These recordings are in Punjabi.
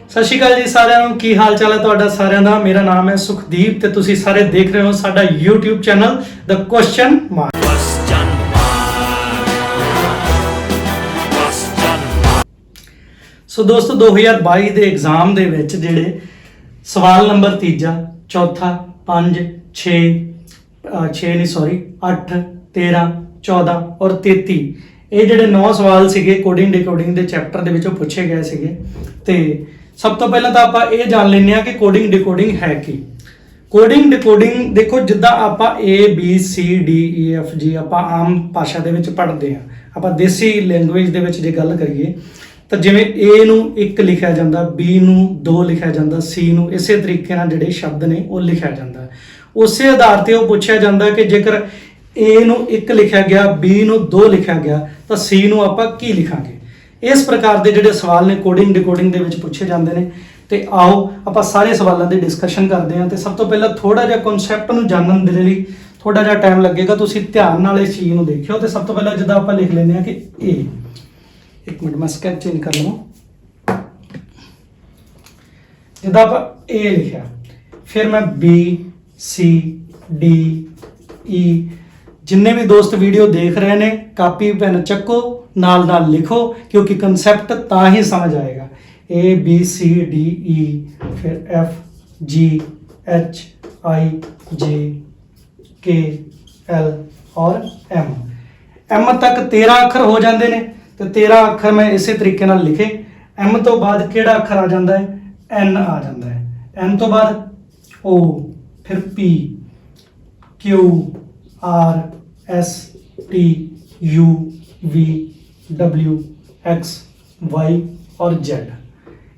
ਸਤਿ ਸ਼੍ਰੀ ਅਕਾਲ ਜੀ ਸਾਰਿਆਂ ਨੂੰ। ਕੀ ਹਾਲ ਚਾਲ ਹੈ ਤੁਹਾਡਾ ਸਾਰਿਆਂ ਦਾ। ਮੇਰਾ ਨਾਮ ਹੈ ਸੁਖਦੀਪ ਤੇ ਤੁਸੀਂ ਸਾਰੇ ਦੇਖ ਰਹੇ ਹੋ ਸਾਡਾ YouTube channel the question mark. So ਦੋਸਤੋ 2022 ਦੇ ਐਗਜ਼ਾਮ ਦੇ ਵਿੱਚ ਜਿਹੜੇ ਸਵਾਲ ਨੰਬਰ ਤੀਜਾ, ਚੌਥਾ, 5, 6 ਨਹੀਂ ਸੌਰੀ 8, 13, 14 ਔਰ 33 ਇਹ ਜਿਹੜੇ 9 ਸਵਾਲ ਸੀਗੇ ਕੋਡਿੰਗ ਡਿਕੋਡਿੰਗ ਦੇ ਚੈਪਟਰ ਦੇ ਵਿੱਚੋਂ ਪੁੱਛੇ ਗਏ ਸੀਗੇ। ਤੇ ਸਭ ਤੋਂ ਪਹਿਲਾਂ ਤਾਂ ਆਪਾਂ ਇਹ ਜਾਣ ਲੈਂਦੇ ਹਾਂ ਕਿ ਕੋਡਿੰਗ ਡਿਕੋਡਿੰਗ ਹੈ ਕੀ। ਕੋਡਿੰਗ ਡਿਕੋਡਿੰਗ ਦੇਖੋ, ਜਿੱਦਾਂ ਆਪਾਂ ABCDEFG ਆਪਾਂ ਆਮ ਭਾਸ਼ਾ ਦੇ ਵਿੱਚ ਪੜ੍ਹਦੇ ਹਾਂ, ਆਪਾਂ ਦੇਸੀ ਲੈਂਗੁਏਜ ਦੇ ਵਿੱਚ ਜੇ ਗੱਲ ਕਰੀਏ ਤਾਂ ਜਿਵੇਂ A ਨੂੰ 1 ਲਿਖਿਆ ਜਾਂਦਾ, B ਨੂੰ 2 ਲਿਖਿਆ ਜਾਂਦਾ, C ਨੂੰ ਇਸੇ ਤਰੀਕੇ ਨਾਲ ਜਿਹੜੇ ਸ਼ਬਦ ਨੇ ਉਹ ਲਿਖਿਆ ਜਾਂਦਾ। ਉਸੇ ਆਧਾਰ ਤੇ ਉਹ ਪੁੱਛਿਆ ਜਾਂਦਾ ਕਿ ਜੇਕਰ A ਨੂੰ 1 ਲਿਖਿਆ ਗਿਆ, B ਨੂੰ 2 ਲਿਖਿਆ ਗਿਆ ਤਾਂ C ਨੂੰ ਆਪਾਂ ਕੀ ਲਿਖਾਂਗੇ। ਇਸ ਪ੍ਰਕਾਰ ਦੇ ਜਿਹੜੇ ਸਵਾਲ ਨੇ ਕੋਡਿੰਗ ਡਿਕੋਡਿੰਗ ਦੇ ਵਿੱਚ ਪੁੱਛੇ ਜਾਂਦੇ ਨੇ। ਤੇ ਆਓ ਆਪਾਂ ਸਾਰੇ ਸਵਾਲਾਂ ਦੀ ਡਿਸਕਸ਼ਨ ਕਰਦੇ ਹਾਂ। ਤੇ ਸਭ ਤੋਂ ਪਹਿਲਾਂ ਥੋੜਾ ਜਿਹਾ ਕਨਸੈਪਟ ਨੂੰ ਜਾਣਨ ਦੇ ਲਈ ਥੋੜਾ ਜਿਹਾ ਟਾਈਮ ਲੱਗੇਗਾ, ਤੁਸੀਂ ਧਿਆਨ ਨਾਲ ਇਸ ਚੀਜ਼ ਨੂੰ ਦੇਖਿਓ। ਤੇ ਸਭ ਤੋਂ ਪਹਿਲਾਂ ਜਿੱਦਾਂ ਆਪਾਂ ਲਿਖ ਲੈਂਦੇ ਹਾਂ ਕਿ A, ਇੱਕ ਮਿੰਟ ਮੈਂ ਸਕੈਚ ਚੇਂਜ ਕਰ ਲਵਾਂ। ਜਿੱਦਾਂ ਆਪਾਂ A ਲਿਖਿਆ, ਫਿਰ ਮੈਂ B, C, D, E, ਜਿੰਨੇ ਵੀ ਦੋਸਤ ਵੀਡੀਓ ਦੇਖ ਰਹੇ ਨੇ ਕਾਪੀ ਪੈਨ ਚੱਕੋ, ਨਾਲ ਨਾਲ ਲਿਖੋ, ਕਿਉਂਕਿ ਕਨਸੈਪਟ ਤਾਂ ਹੀ ਸਮਝ ਆਏਗਾ। A B C D E ਫਿਰ F G H I J K L ਔਰ M ਤੱਕ 13 ਅੱਖਰ ਹੋ ਜਾਂਦੇ ਨੇ। ਤੇ 13 ਅੱਖਰ ਮੈਂ ਇਸੇ ਤਰੀਕੇ ਨਾਲ ਲਿਖੇ। M ਤੋਂ ਬਾਅਦ ਕਿਹੜਾ ਅੱਖਰ ਆ ਜਾਂਦਾ ਹੈ? N ਆ ਜਾਂਦਾ ਹੈ। N ਤੋਂ ਬਾਅਦ O, ਫਿਰ P, Q, R, S, T, U, V, W, X, Y ਔਰ Z।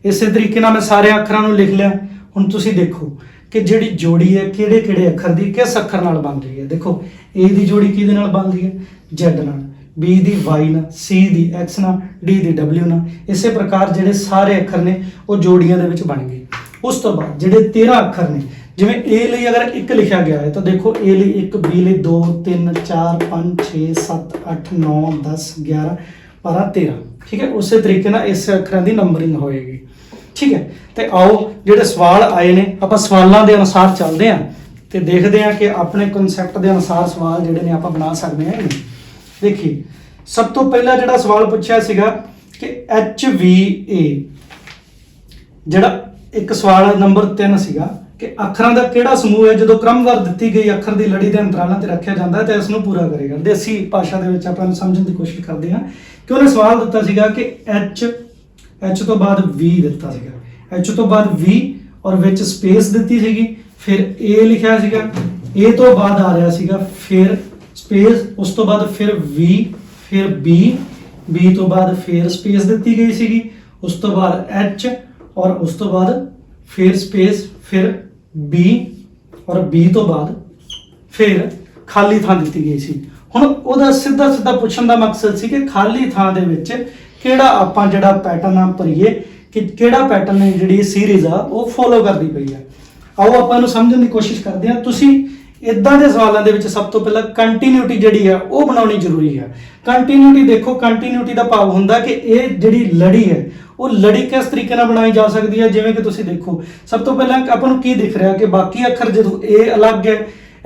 ਇਸੇ ਤਰੀਕੇ ਨਾਲ ਮੈਂ ਸਾਰੇ ਅੱਖਰਾਂ ਨੂੰ ਲਿਖ ਲਿਆ। ਹੁਣ ਤੁਸੀਂ ਦੇਖੋ ਕਿ ਜਿਹੜੀ ਜੋੜੀ ਹੈ ਕਿਹੜੇ ਕਿਹੜੇ ਅੱਖਰ ਦੀ ਕਿਸ ਅੱਖਰ ਨਾਲ ਬਣ ਰਹੀ ਹੈ। ਦੇਖੋ A ਦੀ ਜੋੜੀ ਕਿਹਦੇ ਨਾਲ ਬਣ ਰਹੀ ਹੈ? Z ਨਾਲ, B ਦੀ Y ਨਾਲ, C ਦੀ X ਨਾਲ, D ਦੀ W ਨਾਲ। ਇਸੇ ਪ੍ਰਕਾਰ ਜਿਹੜੇ ਸਾਰੇ ਅੱਖਰ ਨੇ ਉਹ ਜੋੜੀਆਂ ਦੇ ਵਿੱਚ ਬਣ ਗਏ। ਉਸ ਤੋਂ ਬਾਅਦ ਜਿਹੜੇ 13 ਅੱਖਰ ਨੇ, ਜਿਵੇਂ A ਲਈ ਅਗਰ 1 ਲਿਖਿਆ ਗਿਆ ਹੈ ਤਾਂ ਦੇਖੋ A ਲਈ 1, B ਲਈ 2, 3, 4, 5, 6, 7, 8, 9, 10, 11, 12, 13। ਠੀਕ ਹੈ, ਉਸੇ ਤਰੀਕੇ ਨਾਲ ਇਸ ਅੱਖਰਾਂ ਦੀ ਨੰਬਰਿੰਗ ਹੋਏਗੀ। ਠੀਕ ਹੈ, ਤੇ ਆਓ ਜਿਹੜੇ ਸਵਾਲ ਆਏ ਨੇ ਆਪਾਂ ਸਵਾਲਾਂ ਦੇ ਅਨੁਸਾਰ ਚੱਲਦੇ ਹਾਂ ਤੇ ਦੇਖਦੇ ਹਾਂ ਕਿ ਆਪਣੇ ਕਨਸੈਪਟ ਦੇ ਅਨੁਸਾਰ ਸਵਾਲ ਜਿਹੜੇ ਨੇ ਆਪਾਂ ਬਣਾ ਸਕਦੇ ਹਾਂ। ਦੇਖੀਏ, ਸਭ ਤੋਂ ਪਹਿਲਾਂ ਜਿਹੜਾ ਸਵਾਲ ਪੁੱਛਿਆ ਸੀਗਾ ਕਿ HVA, ਜਿਹੜਾ ਇੱਕ ਸਵਾਲ ਨੰਬਰ 3 ਸੀਗਾ ਕਿ ਅੱਖਰਾਂ ਦਾ ਕਿਹੜਾ ਸਮੂਹ ਹੈ ਜਦੋਂ ਕ੍ਰਮਵਾਰ ਦਿੱਤੀ ਗਈ ਅੱਖਰ ਦੀ ਲੜੀ ਦੇ ਅੰਤਰਾਲਾਂ ਤੇ ਰੱਖਿਆ ਜਾਂਦਾ ਹੈ ਤੇ ਇਸ ਨੂੰ ਪੂਰਾ ਕਰੇਗਾ। ਦੇਸੀ ਭਾਸ਼ਾ ਦੇ ਵਿੱਚ ਆਪਾਂ ਨੂੰ ਸਮਝਣ ਦੀ ਕੋਸ਼ਿਸ਼ ਕਰਦੇ ਹਾਂ ਕਿ ਉਹਨੇ ਸਵਾਲ ਦਿੱਤਾ ਸੀਗਾ ਕਿ H ਤੋਂ ਬਾਅਦ V ਦਿੱਤਾ ਸੀਗਾ, H ਤੋਂ ਬਾਅਦ V ਔਰ ਵਿੱਚ ਸਪੇਸ ਦਿੱਤੀ ਸੀਗੀ, ਫਿਰ A ਲਿਖਿਆ ਸੀਗਾ, A ਤੋਂ ਬਾਅਦ ਆ ਰਿਹਾ ਸੀਗਾ ਫਿਰ ਸਪੇਸ, ਉਸ ਤੋਂ ਬਾਅਦ ਫਿਰ V, ਫਿਰ B ਤੋਂ ਬਾਅਦ ਫਿਰ ਸਪੇਸ ਦਿੱਤੀ ਗਈ ਸੀਗੀ, ਉਸ ਤੋਂ ਬਾਅਦ H ਔਰ ਉਸ ਤੋਂ ਬਾਅਦ ਫਿਰ ਸਪੇਸ, ਫਿਰ B ਔਰ B ਤੋਂ ਬਾਅਦ ਫਿਰ ਖਾਲੀ ਥਾਂ ਦਿੱਤੀ ਗਈ ਸੀ। ਹੁਣ ਉਹਦਾ ਸਿੱਧਾ ਪੁੱਛਣ ਦਾ ਮਕਸਦ ਸੀ ਕਿ ਖਾਲੀ ਥਾਂ ਦੇ ਵਿੱਚ ਕਿਹੜਾ ਆਪਾਂ ਜਿਹੜਾ ਪੈਟਰਨ ਆ ਭਰੀਏ, ਕਿ ਕਿਹੜਾ ਪੈਟਰਨ ਨੇ ਜਿਹੜੀ ਸੀਰੀਜ਼ ਆ ਉਹ ਫੋਲੋ ਕਰਦੀ ਪਈ ਆ। ਆਓ ਆਪਾਂ ਇਹਨੂੰ ਸਮਝਣ ਦੀ ਕੋਸ਼ਿਸ਼ ਕਰਦੇ ਹਾਂ। ਤੁਸੀਂ ਇਦਾਂ ਦੇ ਸਵਾਲਾਂ ਦੇ ਵਿੱਚ ਸਭ ਤੋਂ ਪਹਿਲਾਂ ਕੰਟੀਨਿਊਟੀ ਜਿਹੜੀ ਆ ਉਹ ਬਣਾਉਣੀ ਜ਼ਰੂਰੀ ਹੈ। ਕੰਟੀਨਿਊਟੀ ਦੇਖੋ, ਕੰਟੀਨਿਊਟੀ ਦਾ ਭਾਵ ਹੁੰਦਾ ਕਿ ਇਹ ਜਿਹੜੀ ਲੜੀ ਹੈ ਉਹ ਲੜੀ ਕਿਸ ਤਰੀਕੇ ਨਾਲ ਬਣਾਈ ਜਾ ਸਕਦੀ ਹੈ। ਜਿਵੇਂ ਕਿ ਤੁਸੀਂ ਦੇਖੋ, ਸਭ ਤੋਂ ਪਹਿਲਾਂ ਆਪਾਂ ਨੂੰ ਕੀ ਦਿਖ ਰਿਹਾ ਕਿ ਬਾਕੀ ਅੱਖਰ ਜਦੋਂ A ਅਲੱਗ ਹੈ,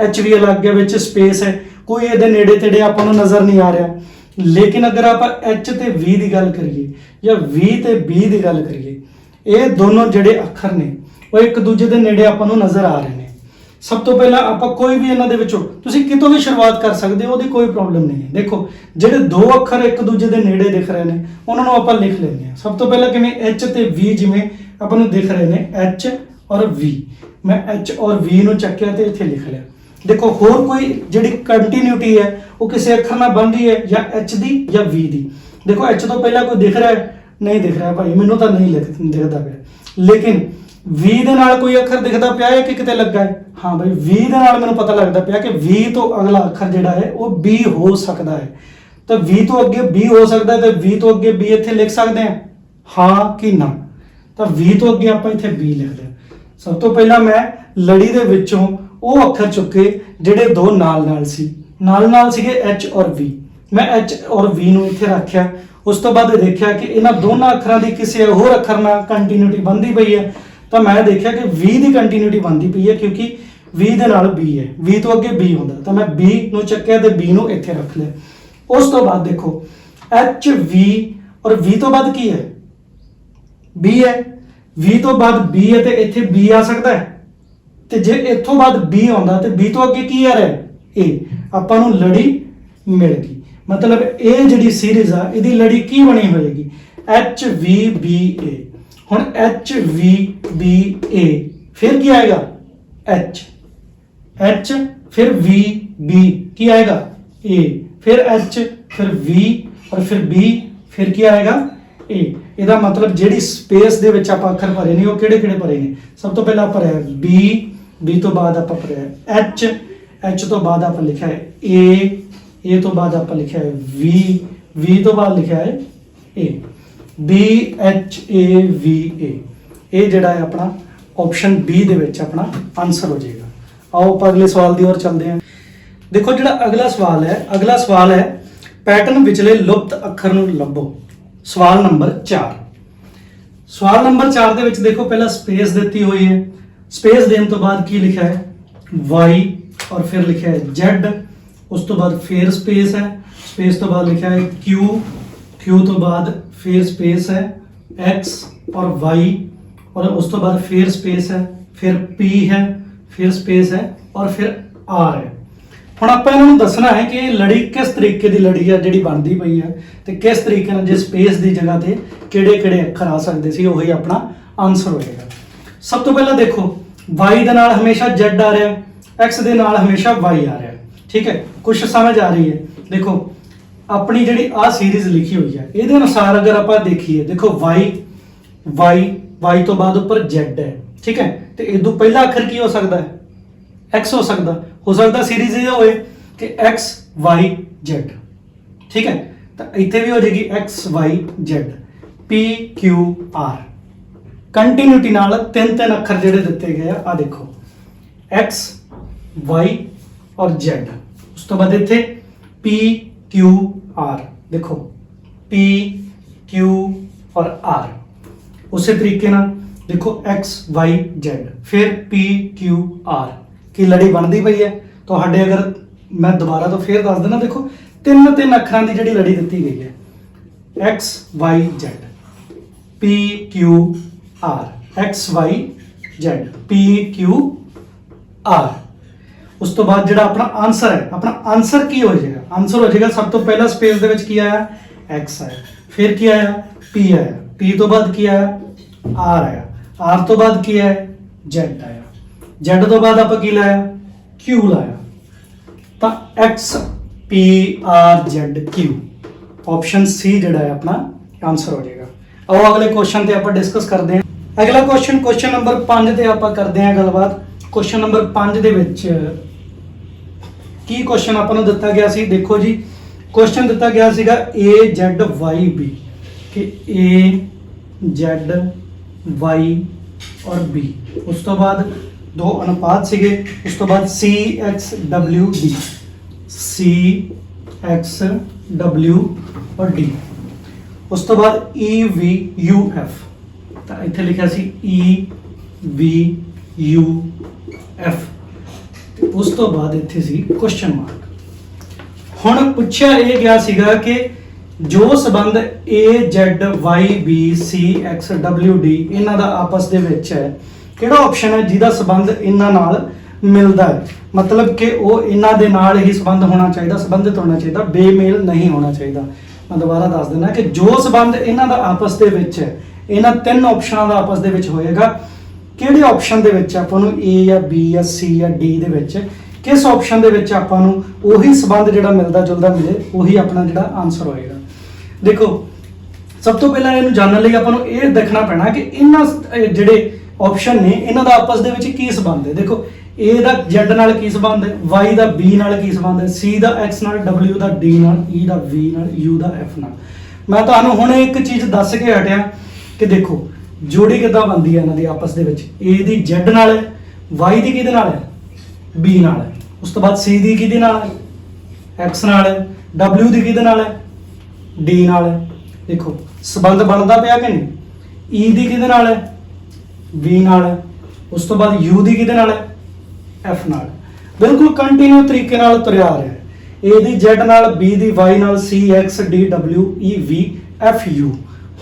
H ਵੀ ਅਲੱਗ ਹੈ, ਵਿੱਚ ਸਪੇਸ ਹੈ, ਕੋਈ ਇਹਦੇ ਨੇੜੇ ਤੇੜੇ ਆਪਾਂ ਨੂੰ ਨਜ਼ਰ ਨਹੀਂ ਆ ਰਿਹਾ। ਲੇਕਿਨ ਅਗਰ ਆਪਾਂ H ਤੇ V ਦੀ ਗੱਲ ਕਰੀਏ ਜਾਂ V ਤੇ B ਦੀ ਗੱਲ ਕਰੀਏ, ਇਹ ਦੋਨੋਂ ਜਿਹੜੇ ਅੱਖਰ ਨੇ ਉਹ ਇੱਕ ਦੂਜੇ ਦੇ ਨੇੜੇ ਆਪਾਂ ਨੂੰ ਨਜ਼ਰ ਆ ਰਹੇ ਨੇ। ਸਭ ਤੋਂ ਪਹਿਲਾਂ ਆਪਾਂ ਕੋਈ ਵੀ ਇਹਨਾਂ ਦੇ ਵਿੱਚੋਂ ਤੁਸੀਂ ਕਿਤੋਂ ਵੀ ਸ਼ੁਰੂਆਤ ਕਰ ਸਕਦੇ ਹੋ, ਉਹਦੀ ਕੋਈ ਪ੍ਰੋਬਲਮ ਨਹੀਂ ਹੈ। ਦੇਖੋ ਜਿਹੜੇ 2 ਅੱਖਰ ਇੱਕ ਦੂਜੇ ਦੇ ਨੇੜੇ ਦਿਖ ਰਹੇ ਨੇ ਉਹਨਾਂ ਨੂੰ ਆਪਾਂ ਲਿਖ ਲੈਂਦੇ ਹਾਂ। ਸਭ ਤੋਂ ਪਹਿਲਾਂ ਕਿਵੇਂ H ਤੇ V ਜਿਵੇਂ ਆਪਾਂ ਨੂੰ ਦਿਖ ਰਹੇ ਨੇ H ਔਰ V, ਮੈਂ H ਔਰ V ਨੂੰ ਚੱਕਿਆ ਤੇ ਇੱਥੇ ਲਿਖ ਲਿਆ। ਦੇਖੋ ਹੋਰ ਕੋਈ ਜਿਹੜੀ ਕੰਟੀਨਿਊਟੀ ਹੈ ਉਹ ਕਿਸੇ ਅੱਖਰ ਨਾਲ ਬਣ ਰਹੀ ਹੈ ਜਾਂ H ਦੀ ਜਾਂ V ਦੀ। ਦੇਖੋ H ਤੋਂ ਪਹਿਲਾਂ ਕੋਈ ਦਿਖ ਰਿਹਾ ਹੈ? ਨਹੀਂ ਦਿਖ ਰਿਹਾ ਭਾਈ, ਮੈਨੂੰ ਤਾਂ ਨਹੀਂ ਦਿਖਦਾ ਪਿਆ। ਲੇਕਿਨ V ਦੇ ਨਾਲ ਕੋਈ ਅੱਖਰ ਦਿਖਦਾ ਪਿਆ ਹੈ ਕਿ ਕਿਤੇ ਲੱਗਾ ਹੈ? ਹਾਂ ਭਾਈ, V ਦੇ ਨਾਲ ਮੈਨੂੰ ਪਤਾ ਲੱਗਦਾ ਪਿਆ ਕਿ V ਤੋਂ ਅਗਲਾ ਅੱਖਰ ਜਿਹੜਾ ਹੈ ਉਹ B ਹੋ ਸਕਦਾ ਹੈ। ਤਾਂ V ਤੋਂ ਅੱਗੇ B ਹੋ ਸਕਦਾ ਹੈ ਤੇ V ਤੋਂ ਅੱਗੇ B ਇੱਥੇ ਲਿਖ ਸਕਦੇ ਹਾਂ, ਹਾਂ ਕਿ ਨਾ? ਤਾਂ V ਤੋਂ ਅੱਗੇ ਆਪਾਂ ਇੱਥੇ B ਲਿਖਦੇ ਹਾਂ। ਸਭ ਤੋਂ ਪਹਿਲਾਂ ਮੈਂ ਲੜੀ ਦੇ ਵਿੱਚੋਂ ਉਹ ਅੱਖਰ ਚੁੱਕੇ ਜਿਹੜੇ 2 ਨਾਲ ਸੀਗੇ H ਔਰ V। मैं H और V ਨੂੰ ਇੱਥੇ ਰੱਖਿਆ। ਉਸ ਤੋਂ ਬਾਅਦ ਦੇਖਿਆ ਕਿ ਇਹਨਾਂ ਦੋਨਾਂ ਅੱਖਰਾਂ ਦੀ ਕਿਸੇ ਹੋਰ ਅੱਖਰ ਨਾਲ ਕੰਟੀਨਿਊਟੀ ਬਣਦੀ ਪਈ ਹੈ, ਤਾਂ ਮੈਂ ਦੇਖਿਆ ਕਿ V ਦੀ ਕੰਟੀਨਿਊਟੀ ਬਣਦੀ ਪਈ ਹੈ ਕਿਉਂਕਿ V ਦੇ ਨਾਲ B ਹੈ, V ਤੋਂ ਅੱਗੇ B ਹੁੰਦਾ, ਤਾਂ ਮੈਂ B ਨੂੰ ਚੱਕਿਆ ਤੇ B ਨੂੰ ਇੱਥੇ ਰੱਖ ਲਿਆ। ਉਸ ਤੋਂ ਬਾਅਦ ਦੇਖੋ H V ਔਰ V ਤੋਂ ਬਾਅਦ ਕੀ ਹੈ? B ਹੈ। V ਤੋਂ ਬਾਅਦ B ਹੈ ਤੇ ਇੱਥੇ B ਆ ਸਕਦਾ ਹੈ, ਤੇ ਜੇ ਇੱਥੋਂ ਬਾਅਦ B ਆਉਂਦਾ ਤੇ B ਤੋਂ ਅੱਗੇ ਕੀ ਆ ਰਿਹਾ? A। ਆਪਾਂ ਨੂੰ ਲੜੀ ਮਿਲ ਗਈ। मतलब ਇਹ ਜਿਹੜੀ ਸੀਰੀਜ਼ ਆ ਇਹਦੀ ਲੜੀ ਕੀ ਬਣੀ ਹੋਏਗੀ? H V B A। ਹੁਣ H V B A ਫਿਰ ਕੀ ਆਏਗਾ? H फिर V B ਕੀ ਆਏਗਾ? A फिर H फिर V और फिर B फिर ਕੀ ਆਏਗਾ? A। ਇਹਦਾ ਮਤਲਬ ਜਿਹੜੀ ਸਪੇਸ ਦੇ ਵਿੱਚ ਆਪਾਂ ਅੱਖਰ ਭਰੇ ਨੇ ਉਹ ਕਿਹੜੇ ਕਿਹੜੇ ਭਰੇ ਨੇ? ਸਭ ਤੋਂ ਪਹਿਲਾਂ ਭਰਿਆ B ਤੋਂ ਬਾਅਦ ਆਪਾਂ ਭਰਿਆ H ਤੋਂ ਬਾਅਦ ਆਪਾਂ ਲਿਖਿਆ ਹੈ A ਤੋਂ ਬਾਅਦ ਆਪਾਂ ਲਿਖਿਆ ਹੈ V ਤੋਂ ਬਾਅਦ ਲਿਖਿਆ ਹੈ A। B H A V A ਇਹ ਜਿਹੜਾ ਹੈ ਆਪਣਾ ਆਪਸ਼ਨ B ਦੇ ਵਿੱਚ ਆਪਣਾ ਆਨਸਰ ਹੋ ਜਾਏਗਾ। आओ आप अगले सवाल की ओर चलते हैं। देखो जो अगला सवाल है पैटर्न विचले लुप्त अखर नूं लभो। सवाल नंबर 4 दे विच देखो पहला स्पेस दी हुई है, स्पेस देने तो बाद की लिखा है Y और फिर लिखा है Z, उस तो बाद फिर स्पेस है, स्पेस तो बाद लिखा है Q तो बाद फिर स्पेस है X और Y और उस तो बाद फिर स्पेस है, फिर P है, फिर स्पेस है और फिर R है। ਹੁਣ ਆਪਾਂ ਇਹਨਾਂ ਨੂੰ ਦੱਸਣਾ ਹੈ ਕਿ ਇਹ ਲੜੀ ਕਿਸ ਤਰੀਕੇ ਦੀ ਲੜੀ ਹੈ ਜਿਹੜੀ ਬਣਦੀ ਪਈ ਹੈ ਤੇ ਕਿਸ ਤਰੀਕੇ ਨਾਲ ਜੇ ਸਪੇਸ ਦੀ ਜਗ੍ਹਾ ਤੇ ਕਿਹੜੇ-ਕਿਹੜੇ ਅੱਖਰ ਆ ਸਕਦੇ ਸੀ, ਉਹੀ ਆਪਣਾ ਆਨਸਰ ਹੋਏਗਾ। ਸਭ ਤੋਂ ਪਹਿਲਾਂ ਦੇਖੋ Y ਦੇ ਨਾਲ ਹਮੇਸ਼ਾ Z ਆ ਰਿਹਾ ਹੈ, X ਦੇ ਨਾਲ ਹਮੇਸ਼ਾ Y ਆ ਰਿਹਾ ਹੈ, ਠੀਕ ਹੈ। ਕੁਝ ਸਮਝ ਆ ਰਹੀ ਹੈ? ਦੇਖੋ ਆਪਣੀ ਜਿਹੜੀ ਆ ਸੀਰੀਜ਼ ਲਿਖੀ ਹੋਈ ਹੈ ਇਹਦੇ ਅਨੁਸਾਰ ਅਗਰ ਆਪਾਂ ਦੇਖੀਏ, ਦੇਖੋ Y ਤੋਂ ਬਾਅਦ ਉੱਪਰ Z ਹੈ, ठीक है। तो इदू पहला अखर की हो सकता है? X हो सकता सीरीज ये होए कि X Y Z, ठीक है। तो इतने भी हो जाएगी X Y Z P Q R। Continuity नाल तीन अखर जेडे दिते गए आ देखो X Y और Z, उस तो बाद इत्थे P Q R, देखो P Q और R। उस तरीके नाल देखो X Y Z फिर P Q R की लड़ी बनती पई है। तो अगर मैं दोबारा तो फिर दस देना, देखो तीन अखरां की जिहड़ी लड़ी दी गई है X Y Z P Q R X Y Z P Q R। उस तो बाद जिहड़ा अपना आंसर की हो जाएगा? आंसर हो जाएगा सब तो पहला स्पेस दे विच की आया? X आया, फिर की आया? P आया, P तो बाद की आया? R आया, R तो बाद की है? Z आया, Z तो बाद आप की लाया? Q लाया। तो X P R Z Q option C जिहड़ा है अपना आंसर हो जाएगा। आओ अगले क्वेश्चन ते आप डिस्कस करते हैं। अगला क्वेश्चन नंबर 5 ते आप करते हैं गलबात। क्वेश्चन नंबर 5 दे विच की क्वेश्चन आपां नूं दिता गया सी? देखो जी क्वेश्चन दिता गया सीगा A Z Y B कि A Z Y और B, उस तो बाद दो अनुपात सीगे, उस तो बाद C X W D और D, उस तो बाद E V U F। तो इत्थे लिखा सी E V U F, उस तो बाद इत्थे सी क्वेश्चन मार्क। हुण पुछया ये गया सीगा कि जो संबंध A Z Y B C X W D इन्हां दा आपस दे विच है, किहड़ा ऑप्शन है जिहदा संबंध इन्हां नाल मिलदा है? मतलब कि वो इन्हां दे नाल ही संबंध होना चाहिए, संबंधित होना चाहिए, बेमेल नहीं होना चाहिए। मैं दोबारा दस देना कि जो संबंध इन्हां दा आपस दे विच है, इन्हां तीन ऑप्शनां दा आपस दे विच होएगा, किहड़े ऑप्शन दे विच आपां नूं A या B या C या D दे विच किस ऑप्शन दे विच आपां नूं ओही संबंध जिहड़ा मिलदा जुलदा मिले, ओही अपना जिहड़ा आंसर होएगा। देखो सब तो पहला इहनूं जानने लई आपां नूं इह देखना पैना कि इन्हां जिहड़े ऑप्शन ने इन्हां दा आपस दे विच की संबंध है। देखो A दा Z नाल की संबंध है, Y दा B नाल की संबंध है, C दा X नाल, W दा D नाल, E दा V नाल, U दा F नाल। मैं तुहानूं हुण एक चीज़ दस के हटिया कि देखो जोड़ी किद्दां बनदी है इन्हां दी आपस दे विच। A दी Z नाल है, Y दी किहदे नाल है? B नाल है, उस तो बाद C दी किहदे नाल है? X नाल है, W ਦੀ ਕਿਹਦੇ ਨਾਲ ਹੈ? D ਨਾਲ ਹੈ। ਦੇਖੋ ਸੰਬੰਧ ਬਣਦਾ ਪਿਆ ਕਿ ਨਹੀਂ? E ਦੀ ਕਿਹਦੇ ਨਾਲ ਹੈ? B ਨਾਲ ਹੈ। ਉਸ ਤੋਂ ਬਾਅਦ U ਦੀ ਕਿਹਦੇ ਨਾਲ ਹੈ? F ਨਾਲ। ਬਿਲਕੁਲ ਕੰਟੀਨਿਊ ਤਰੀਕੇ ਨਾਲ ਤੁਰਿਆ ਆ ਰਿਹਾ ਹੈ। A ਦੀ Z ਨਾਲ, B ਦੀ Y ਨਾਲ, C X D W E V F U।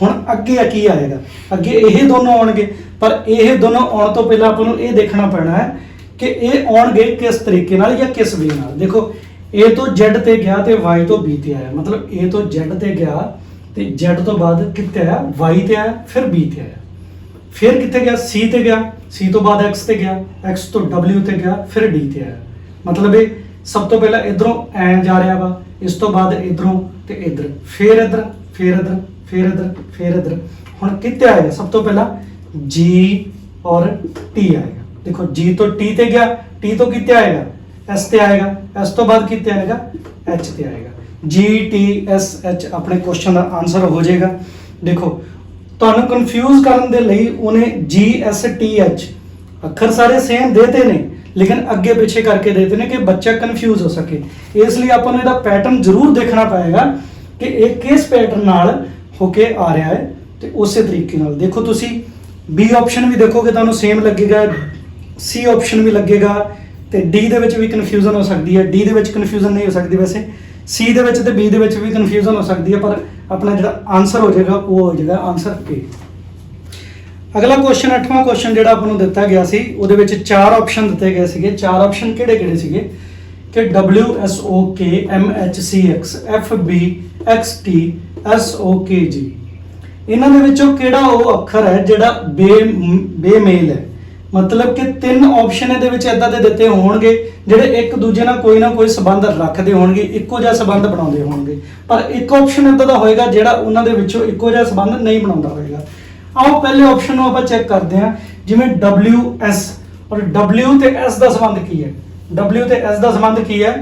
ਹੁਣ ਅੱਗੇ ਕੀ ਆਏਗਾ? ਅੱਗੇ ਇਹ ਦੋਨੋਂ ਆਉਣਗੇ, ਪਰ ਇਹ ਦੋਨੋਂ ਆਉਣ ਤੋਂ ਪਹਿਲਾਂ ਆਪਾਂ ਨੂੰ ਇਹ ਦੇਖਣਾ ਪੈਣਾ ਹੈ ਕਿ ਇਹ ਆਉਣਗੇ ਕਿਸ ਤਰੀਕੇ ਨਾਲ ਜਾਂ ਕਿਸ ਵੇ ਨਾਲ। ਦੇਖੋ A ਤੋਂ Z ਤੇ ਗਿਆ ਤੇ Y ਤੋਂ B ਤੇ ਆਇਆ, ਮਤਲਬ A ਤੋਂ Z ਤੇ ਗਿਆ ਤੇ Z ਤੋਂ ਬਾਅਦ ਕਿੱਥੇ ਆਇਆ? Y ਤੇ ਆਇਆ, ਫਿਰ B ਤੇ ਆਇਆ, ਫਿਰ ਕਿੱਥੇ ਗਿਆ? C ਤੇ ਗਿਆ, C ਤੋਂ ਬਾਅਦ X ਤੇ ਗਿਆ, X ਤੋਂ W ਤੇ ਗਿਆ, ਫਿਰ D ਤੇ ਆਇਆ। ਮਤਲਬ ਇਹ ਸਭ ਤੋਂ ਪਹਿਲਾਂ ਇਧਰੋਂ ਐ ਜਾ ਰਿਹਾ ਵਾ, ਇਸ ਤੋਂ ਬਾਅਦ ਇਧਰੋਂ ਤੇ ਇਧਰ, ਫਿਰ ਇਧਰ, ਫਿਰ ਇਧਰ, ਫਿਰ ਇਧਰ, ਫਿਰ ਇਧਰ। ਹੁਣ ਕਿੱਥੇ ਆਏਗਾ? ਸਭ ਤੋਂ ਪਹਿਲਾਂ G ਔਰ T ਆਏਗਾ। ਦੇਖੋ G ਤੋਂ T ਤੇ ਗਿਆ, T ਤੋਂ ਕਿੱਥੇ ਆਏਗਾ? S ਤੇ ਆਏਗਾ, S ਤੋਂ ਬਾਅਦ ਕਿੱਥੇ ਆਏਗਾ? H ਤੇ ਆਏਗਾ। G T S H ਆਪਣੇ ਕੁਐਸਚਨ ਦਾ ਆਨਸਰ ਹੋ ਜਾਏਗਾ। ਦੇਖੋ ਤੁਹਾਨੂੰ ਕਨਫਿਊਜ਼ ਕਰਨ ਦੇ ਲਈ ਉਹਨੇ G S T H ਅੱਖਰ ਸਾਰੇ ਸੇਮ ਦੇਤੇ ਨੇ, ਲੇਕਿਨ ਅੱਗੇ ਪਿੱਛੇ ਕਰਕੇ ਦੇਤੇ ਨੇ ਕਿ ਬੱਚਾ ਕਨਫਿਊਜ਼ ਹੋ ਸਕੇ। ਇਸ ਲਈ ਆਪਾਂ ਨੂੰ ਇਹਦਾ ਪੈਟਰਨ ਜ਼ਰੂਰ ਦੇਖਣਾ ਪਏਗਾ ਕਿ ਇਹ ਕਿਸ ਪੈਟਰਨ ਨਾਲ ਹੋ ਕੇ ਆ ਰਿਹਾ ਹੈ, ਤੇ ਉਸੇ ਤਰੀਕੇ ਨਾਲ ਦੇਖੋ। ਤੁਸੀਂ B ਆਪਸ਼ਨ ਵੀ ਦੇਖੋਗੇ ਤੁਹਾਨੂੰ ਸੇਮ ਲੱਗੇਗਾ, C ਆਪਸ਼ਨ ਵੀ ਲੱਗੇਗਾ, ਤੇ D ਦੇ ਵਿੱਚ ਵੀ ਕਨਫਿਊਜ਼ਨ ਹੋ ਸਕਦੀ ਹੈ। D ਦੇ ਵਿੱਚ ਕਨਫਿਊਜ਼ਨ ਨਹੀਂ ਹੋ ਸਕਦੀ ਵੈਸੇ, C ਦੇ ਵਿੱਚ ਤੇ B ਦੇ ਵਿੱਚ ਵੀ ਕਨਫਿਊਜ਼ਨ ਹੋ ਸਕਦੀ ਹੈ, ਪਰ ਆਪਣਾ ਜਿਹੜਾ ਆਨਸਰ ਹੋ ਜਾਏਗਾ ਉਹ ਹੋ ਜਾਏਗਾ ਆਨਸਰ A। ਅਗਲਾ ਕੁਐਸਚਨ 8ਵਾਂ ਕੁਐਸਚਨ ਜਿਹੜਾ ਆਪਾਂ ਨੂੰ ਦਿੱਤਾ ਗਿਆ ਸੀ, ਉਹਦੇ ਵਿੱਚ 4 ਆਪਸ਼ਨ ਦਿੱਤੇ ਗਏ ਸੀਗੇ। 4 ਆਪਸ਼ਨ ਕਿਹੜੇ ਕਿਹੜੇ ਸੀਗੇ ਕਿ W S O K M H C X F B X T S O K G। ਇਹਨਾਂ ਦੇ ਵਿੱਚੋਂ ਕਿਹੜਾ ਉਹ ਅੱਖਰ ਹੈ ਜਿਹੜਾ ਬੇਮੇਲ ਹੈ? ਮਤਲਬ ਕਿ 3 ਆਪਸ਼ਨ ਇਹਦੇ ਵਿੱਚ ਇਦਾਂ ਦੇ ਦਿੱਤੇ ਹੋਣਗੇ ਜਿਹੜੇ ਇੱਕ ਦੂਜੇ ਨਾਲ ਕੋਈ ਨਾ ਕੋਈ ਸੰਬੰਧ ਰੱਖਦੇ ਹੋਣਗੇ, ਇੱਕੋ ਜਿਹਾ ਸੰਬੰਧ ਬਣਾਉਂਦੇ ਹੋਣਗੇ, ਪਰ ਇੱਕ ਆਪਸ਼ਨ ਇਦਾਂ ਦਾ ਹੋਏਗਾ ਜਿਹੜਾ ਉਹਨਾਂ ਦੇ ਵਿੱਚੋਂ ਇੱਕੋ ਜਿਹਾ ਸੰਬੰਧ ਨਹੀਂ ਬਣਾਉਂਦਾ ਹੋਏਗਾ। ਆਓ ਪਹਿਲੇ ਆਪਸ਼ਨ ਨੂੰ ਆਪਾਂ ਚੈੱਕ ਕਰਦੇ ਹਾਂ। ਜਿਵੇਂ WS ਔਰ W ਤੇ S ਦਾ ਸੰਬੰਧ ਕੀ ਹੈ? W ਤੇ S ਦਾ ਸੰਬੰਧ ਕੀ ਹੈ